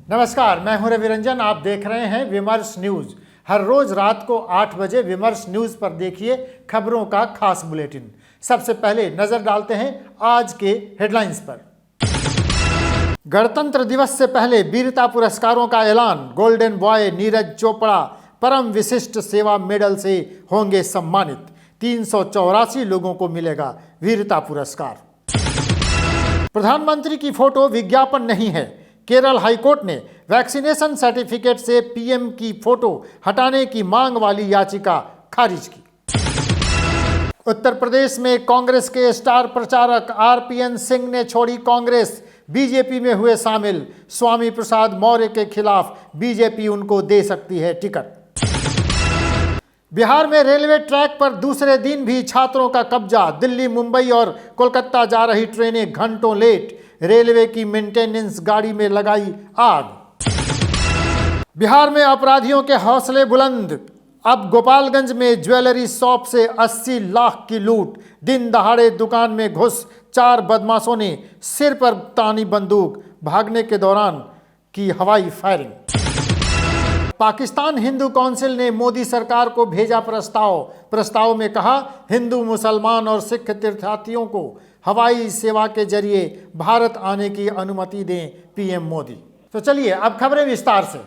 नमस्कार, मैं हूं रवि रंजन। आप देख रहे हैं विमर्श न्यूज। हर रोज रात को 8 बजे विमर्श न्यूज पर देखिए खबरों का खास बुलेटिन। सबसे पहले नजर डालते हैं आज के हेडलाइंस पर। गणतंत्र दिवस से पहले वीरता पुरस्कारों का ऐलान। गोल्डन बॉय नीरज चोपड़ा परम विशिष्ट सेवा मेडल से होंगे सम्मानित। 384 लोगों को मिलेगा वीरता पुरस्कार। प्रधानमंत्री की फोटो विज्ञापन नहीं है। केरल हाईकोर्ट ने वैक्सीनेशन सर्टिफिकेट से पीएम की फोटो हटाने की मांग वाली याचिका खारिज की। उत्तर प्रदेश में कांग्रेस के स्टार प्रचारक आरपीएन सिंह ने छोड़ी कांग्रेस, बीजेपी में हुए शामिल। स्वामी प्रसाद मौर्य के खिलाफ बीजेपी उनको दे सकती है टिकट। बिहार में रेलवे ट्रैक पर दूसरे दिन भी छात्रों का कब्जा। दिल्ली, मुंबई और कोलकाता जा रही ट्रेनें घंटों लेट। रेलवे की मेंटेनेंस गाड़ी में लगाई आग। बिहार में अपराधियों के हौसले बुलंद। अब गोपालगंज में ज्वेलरी शॉप से 80 लाख की लूट। दिन दहाड़े दुकान में घुस 4 बदमाशों ने सिर पर तानी बंदूक। भागने के दौरान की हवाई फायरिंग। पाकिस्तान हिंदू काउंसिल ने मोदी सरकार को भेजा प्रस्ताव में कहा, हिंदू, मुसलमान और सिख तीर्थयात्रियों को हवाई सेवा के जरिए भारत आने की अनुमति दें पीएम मोदी। तो चलिए अब खबरें विस्तार से।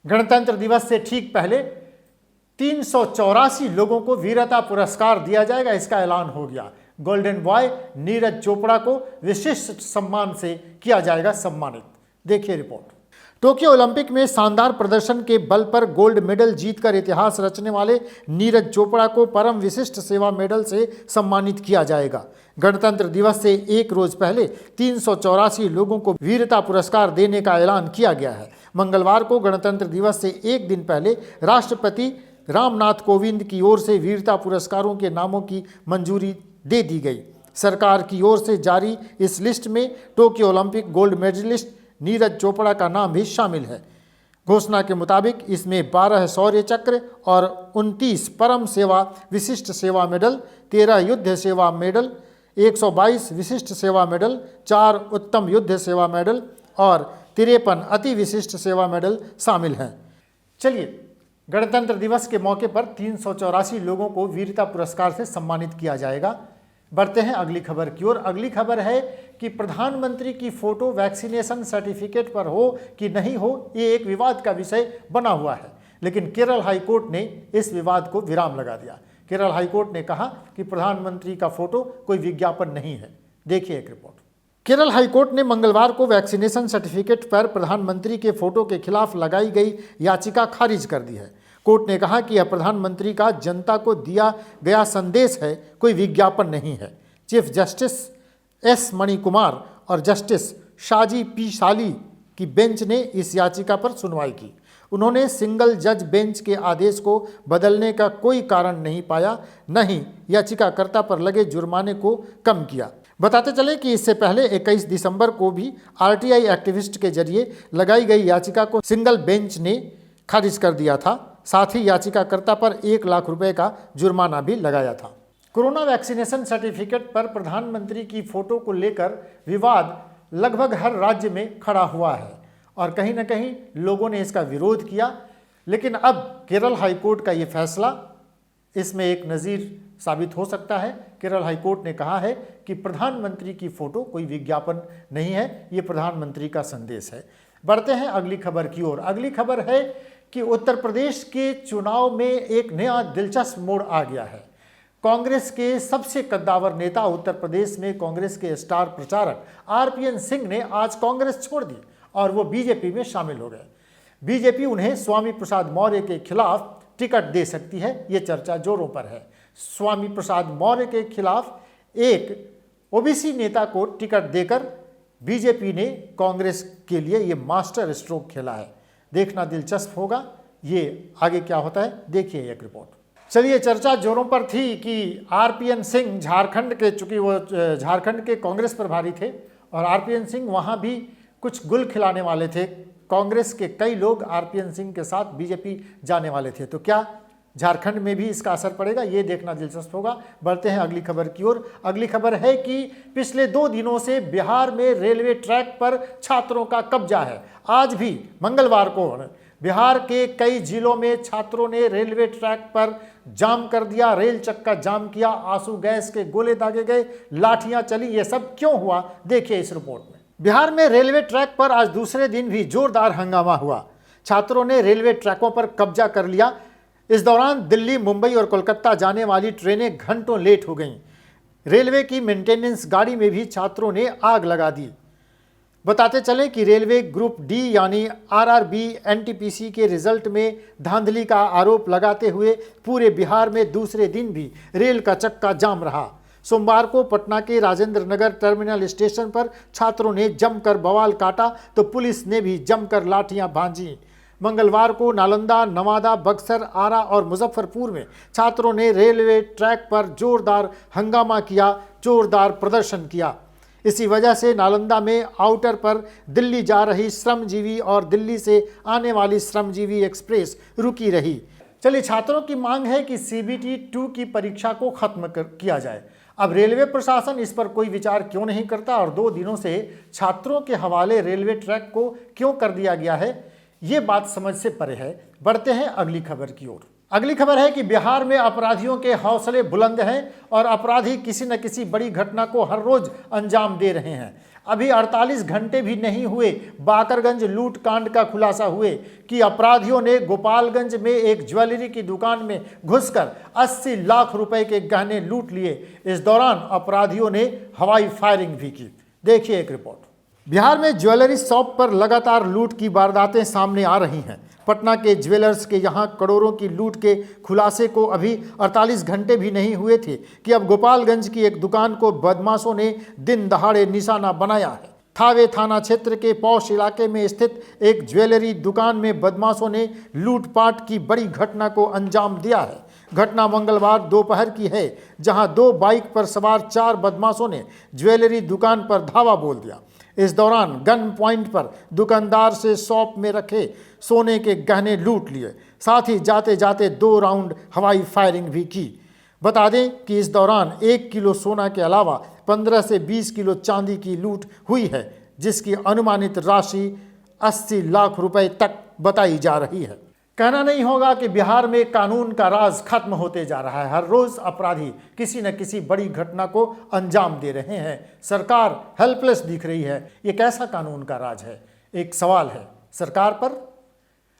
गणतंत्र दिवस से ठीक पहले 384 लोगों को वीरता पुरस्कार दिया जाएगा, इसका ऐलान हो गया। गोल्डन बॉय नीरज चोपड़ा को विशिष्ट सम्मान से किया जाएगा सम्मानित। देखिए रिपोर्ट। टोक्यो ओलंपिक में शानदार प्रदर्शन के बल पर गोल्ड मेडल जीतकर इतिहास रचने वाले नीरज चोपड़ा को परम विशिष्ट सेवा मेडल से सम्मानित किया जाएगा। गणतंत्र दिवस से एक रोज पहले 384 लोगों को वीरता पुरस्कार देने का ऐलान किया गया है। मंगलवार को गणतंत्र दिवस से एक दिन पहले राष्ट्रपति रामनाथ कोविंद की ओर से वीरता पुरस्कारों के नामों की मंजूरी दे दी गई। सरकार की ओर से जारी इस लिस्ट में Tokyo Olympic gold medalist Neeraj Chopra का नाम भी शामिल है। घोषणा के मुताबिक इसमें 12 शौर्य चक्र और 29 परम सेवा विशिष्ट सेवा मेडल, 13 युद्ध सेवा मेडल, 122 विशिष्ट सेवा मेडल, 4 उत्तम युद्ध सेवा मेडल और 53 अति विशिष्ट सेवा मेडल शामिल हैं। चलिए, गणतंत्र दिवस के मौके पर 384 लोगों को वीरता पुरस्कार से सम्मानित किया जाएगा। बढ़ते हैं अगली खबर की ओर। अगली खबर है कि प्रधानमंत्री की फोटो वैक्सीनेशन सर्टिफिकेट पर हो कि नहीं हो, ये एक विवाद का विषय बना हुआ है, लेकिन केरल हाईकोर्ट ने इस विवाद को विराम लगा दिया। केरल हाईकोर्ट ने कहा कि प्रधानमंत्री का फोटो कोई विज्ञापन नहीं है। देखिए एक रिपोर्ट। केरल हाईकोर्ट ने मंगलवार को वैक्सीनेशन सर्टिफिकेट पर प्रधानमंत्री के फोटो के खिलाफ लगाई गई याचिका खारिज कर दी है। कोर्ट ने कहा कि यह प्रधानमंत्री का जनता को दिया गया संदेश है, कोई विज्ञापन नहीं है। चीफ जस्टिस एस मणिकुमार और जस्टिस शाजी पी शाली की बेंच ने इस याचिका पर सुनवाई की। उन्होंने सिंगल जज बेंच के आदेश को बदलने का कोई कारण नहीं पाया, न ही याचिकाकर्ता पर लगे जुर्माने को कम किया। बताते चले कि इससे पहले 21 दिसंबर को भी आरटीआई एक्टिविस्ट के जरिए लगाई गई याचिका को सिंगल बेंच ने खारिज कर दिया था। साथ ही याचिकाकर्ता पर 1 लाख रुपए का जुर्माना भी लगाया था। कोरोना वैक्सीनेशन सर्टिफिकेट पर प्रधानमंत्री की फोटो को लेकर विवाद लगभग हर राज्य में खड़ा हुआ है और कहीं ना कहीं लोगों ने इसका विरोध किया। लेकिन अब केरल हाईकोर्ट का ये फैसला इसमें एक नज़ीर साबित हो सकता है। केरल हाईकोर्ट ने कहा है कि प्रधानमंत्री की फोटो कोई विज्ञापन नहीं है, ये प्रधानमंत्री का संदेश है। बढ़ते हैं अगली खबर की ओर। अगली खबर है कि उत्तर प्रदेश के चुनाव में एक नया दिलचस्प मोड़ आ गया है। कांग्रेस के सबसे कद्दावर नेता, उत्तर प्रदेश में कांग्रेस के स्टार प्रचारक आरपीएन सिंह ने आज कांग्रेस छोड़ दी और वो बीजेपी में शामिल हो गए। बीजेपी उन्हें स्वामी प्रसाद मौर्य के खिलाफ टिकट दे सकती है, ये चर्चा जोरों पर है। स्वामी प्रसाद मौर्य के खिलाफ एक ओबीसी नेता को टिकट देकर बीजेपी ने कांग्रेस के लिए ये मास्टर स्ट्रोक खेला है। देखना दिलचस्प होगा ये आगे क्या होता है। देखिए एक रिपोर्ट। चलिए, चर्चा जोरों पर थी कि आरपीएन सिंह झारखंड के, चूंकि वो झारखंड के कांग्रेस प्रभारी थे और आरपीएन सिंह वहाँ भी कुछ गुल खिलाने वाले थे। कांग्रेस के कई लोग आरपीएन सिंह के साथ बीजेपी जाने वाले थे। तो क्या झारखंड में भी इसका असर पड़ेगा, ये देखना दिलचस्प होगा। बढ़ते हैं अगली खबर की ओर। अगली खबर है कि पिछले 2 दिनों से बिहार में रेलवे ट्रैक पर छात्रों का कब्जा है। आज भी मंगलवार को बिहार के कई जिलों में छात्रों ने रेलवे ट्रैक पर जाम कर दिया, रेल चक्का जाम किया, आंसू गैस के गोले दागे गए, लाठियां चली। ये सब क्यों हुआ, देखिए इस रिपोर्ट में। बिहार में रेलवे ट्रैक पर आज दूसरे दिन भी जोरदार हंगामा हुआ। छात्रों ने रेलवे ट्रैकों पर कब्जा कर लिया। इस दौरान दिल्ली, मुंबई और कोलकाता जाने वाली ट्रेनें घंटों लेट हो गईं। रेलवे की मेंटेनेंस गाड़ी में भी छात्रों ने आग लगा दी। बताते चलें कि रेलवे ग्रुप डी यानी आरआरबी एनटीपीसी के रिजल्ट में धांधली का आरोप लगाते हुए पूरे बिहार में दूसरे दिन भी रेल का चक्का जाम रहा। सोमवार को पटना के राजेंद्र नगर टर्मिनल स्टेशन पर छात्रों ने जमकर बवाल काटा तो पुलिस ने भी जमकर लाठियां भांजी। मंगलवार को नालंदा, नवादा, बक्सर, आरा और मुजफ्फरपुर में छात्रों ने रेलवे ट्रैक पर जोरदार हंगामा किया, जोरदार प्रदर्शन किया। इसी वजह से नालंदा में आउटर पर दिल्ली जा रही श्रमजीवी और दिल्ली से आने वाली श्रमजीवी एक्सप्रेस रुकी रही। चलिए, छात्रों की मांग है कि सीबीटी 2 की परीक्षा को खत्म किया जाए। अब रेलवे प्रशासन इस पर कोई विचार क्यों नहीं करता और 2 दिनों से छात्रों के हवाले रेलवे ट्रैक को क्यों कर दिया गया है, ये बात समझ से परे है। बढ़ते हैं अगली खबर की ओर। अगली खबर है कि बिहार में अपराधियों के हौसले बुलंद हैं और अपराधी किसी न किसी बड़ी घटना को हर रोज अंजाम दे रहे हैं। अभी 48 घंटे भी नहीं हुए बाकरगंज लूट कांड का खुलासा हुए कि अपराधियों ने गोपालगंज में एक ज्वेलरी की दुकान में घुसकर 80 लाख रुपए के गहने लूट लिए। इस दौरान अपराधियों ने हवाई फायरिंग भी की। देखिए एक रिपोर्ट। बिहार में ज्वेलरी शॉप पर लगातार लूट की वारदातें सामने आ रही हैं। पटना के ज्वेलर्स के यहां करोड़ों की लूट के खुलासे को अभी 48 घंटे भी नहीं हुए थे कि अब गोपालगंज की एक दुकान को बदमाशों ने दिन दहाड़े निशाना बनाया है। थावे थाना क्षेत्र के पौष इलाके में स्थित एक ज्वेलरी दुकान में बदमाशों ने लूटपाट की बड़ी घटना को अंजाम दिया है। घटना मंगलवार दोपहर की है, जहां 2 बाइक पर सवार 4 बदमाशों ने ज्वेलरी दुकान पर धावा बोल दिया। इस दौरान गन पॉइंट पर दुकानदार से शॉप में रखे सोने के गहने लूट लिए, साथ ही जाते जाते 2 राउंड हवाई फायरिंग भी की। बता दें कि इस दौरान 1 किलो सोना के अलावा 15 से 20 किलो चांदी की लूट हुई है, जिसकी अनुमानित राशि 80 लाख रुपए तक बताई जा रही है। कहना नहीं होगा कि बिहार में कानून का राज खत्म होते जा रहा है। हर रोज अपराधी किसी न किसी बड़ी घटना को अंजाम दे रहे हैं। सरकार हेल्पलेस दिख रही है। ये कैसा कानून का राज है, एक सवाल है सरकार पर।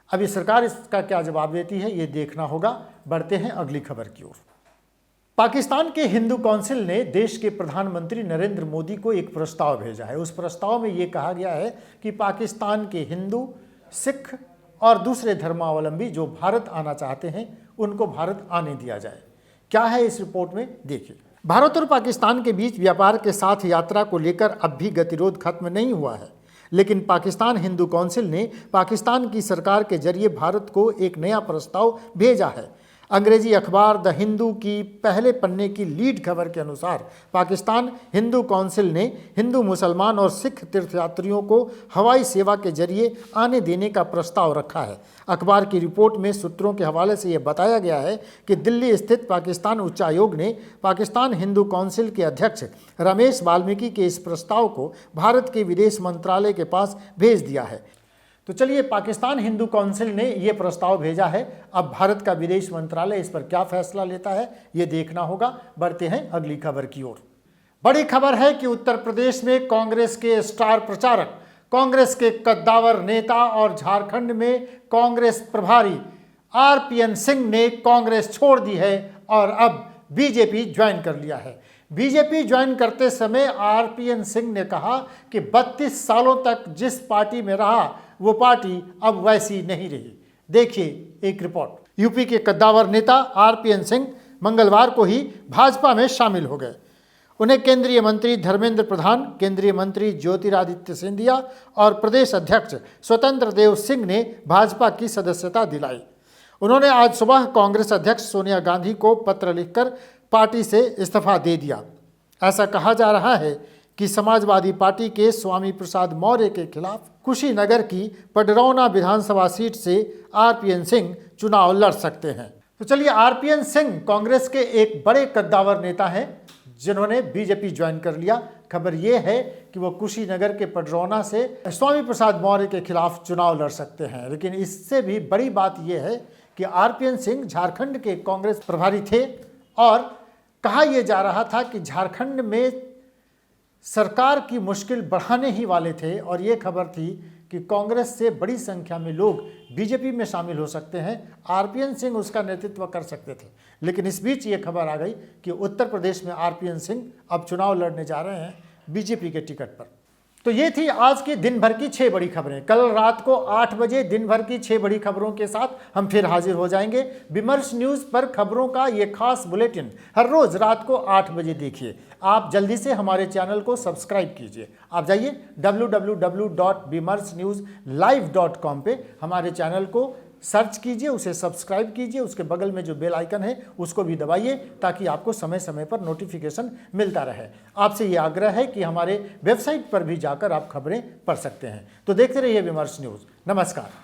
अभी सरकार इसका क्या जवाब देती है, ये देखना होगा। बढ़ते हैं अगली खबर की ओर। पाकिस्तान के हिंदू काउंसिल ने देश के प्रधानमंत्री नरेंद्र मोदी को एक प्रस्ताव भेजा है। उस प्रस्ताव में ये कहा गया है कि पाकिस्तान के हिंदू, सिख और दूसरे धर्मावलंबी जो भारत आना चाहते हैं उनको भारत आने दिया जाए। क्या है इस रिपोर्ट में, देखिए। भारत और पाकिस्तान के बीच व्यापार के साथ यात्रा को लेकर अब भी गतिरोध खत्म नहीं हुआ है, लेकिन पाकिस्तान हिंदू काउंसिल ने पाकिस्तान की सरकार के जरिए भारत को एक नया प्रस्ताव भेजा है। अंग्रेजी अखबार द हिंदू की पहले पन्ने की लीड खबर के अनुसार पाकिस्तान हिंदू काउंसिल ने हिंदू, मुसलमान और सिख तीर्थयात्रियों को हवाई सेवा के जरिए आने देने का प्रस्ताव रखा है। अखबार की रिपोर्ट में सूत्रों के हवाले से यह बताया गया है कि दिल्ली स्थित पाकिस्तान उच्चायोग ने पाकिस्तान हिंदू काउंसिल के अध्यक्ष रमेश वाल्मीकि के इस प्रस्ताव को भारत के विदेश मंत्रालय के पास भेज दिया है। तो चलिए, पाकिस्तान हिंदू काउंसिल ने यह प्रस्ताव भेजा है। अब भारत का विदेश मंत्रालय इस पर क्या फैसला लेता है, ये देखना होगा। बढ़ते हैं अगली खबर की ओर। बड़ी खबर है कि उत्तर प्रदेश में कांग्रेस के स्टार प्रचारक, कांग्रेस के कद्दावर नेता और झारखंड में कांग्रेस प्रभारी आरपीएन सिंह ने कांग्रेस छोड़ दी है और अब बीजेपी ज्वाइन कर लिया है। बीजेपी ज्वाइन करते समय आरपीएन सिंह ने कहा कि 32 सालों तक जिस पार्टी में रहा वो पार्टी अब वैसी नहीं रही। देखिए एक रिपोर्ट। यूपी के कद्दावर नेता आरपीएन सिंह मंगलवार को ही भाजपा में शामिल हो गए। उन्हें केंद्रीय मंत्री धर्मेंद्र प्रधान, केंद्रीय मंत्री ज्योतिरादित्य सिंधिया और प्रदेश अध्यक्ष स्वतंत्र देव सिंह ने भाजपा की सदस्यता दिलाई। उन्होंने आज सुबह कांग्रेस अध्यक्ष सोनिया गांधी को पत्र लिखकर पार्टी से इस्तीफा दे दिया। ऐसा कहा जा रहा है कि समाजवादी पार्टी के स्वामी प्रसाद मौर्य के खिलाफ कुशीनगर की पडरौना विधानसभा सीट से आरपीएन सिंह चुनाव लड़ सकते हैं। तो चलिए, आरपीएन सिंह कांग्रेस के एक बड़े कद्दावर नेता हैं जिन्होंने बीजेपी ज्वाइन कर लिया। खबर यह है कि वो कुशीनगर के पडरौना से स्वामी प्रसाद मौर्य के खिलाफ चुनाव लड़ सकते हैं। लेकिन इससे भी बड़ी बात यह है कि आरपीएन सिंह झारखंड के कांग्रेस प्रभारी थे और कहा यह जा रहा था कि झारखंड में सरकार की मुश्किल बढ़ाने ही वाले थे और ये खबर थी कि कांग्रेस से बड़ी संख्या में लोग बीजेपी में शामिल हो सकते हैं, आरपीएन सिंह उसका नेतृत्व कर सकते थे। लेकिन इस बीच ये खबर आ गई कि उत्तर प्रदेश में आरपीएन सिंह अब चुनाव लड़ने जा रहे हैं बीजेपी के टिकट पर। तो ये थी आज की दिन भर की 6 बड़ी खबरें। कल रात को 8 बजे दिन भर की 6 बड़ी खबरों के साथ हम फिर हाजिर हो जाएंगे। विमर्श न्यूज़ पर खबरों का ये खास बुलेटिन हर रोज रात को 8 बजे देखिए। आप जल्दी से हमारे चैनल को सब्सक्राइब कीजिए। आप जाइए www.vimarsnewslive.com पे हमारे चैनल को सर्च कीजिए, उसे सब्सक्राइब कीजिए, उसके बगल में जो बेल आइकन है उसको भी दबाइए ताकि आपको समय समय पर नोटिफिकेशन मिलता रहे। आपसे ये आग्रह है कि हमारे वेबसाइट पर भी जाकर आप खबरें पढ़ सकते हैं। तो देखते रहिए विमर्श न्यूज़। नमस्कार।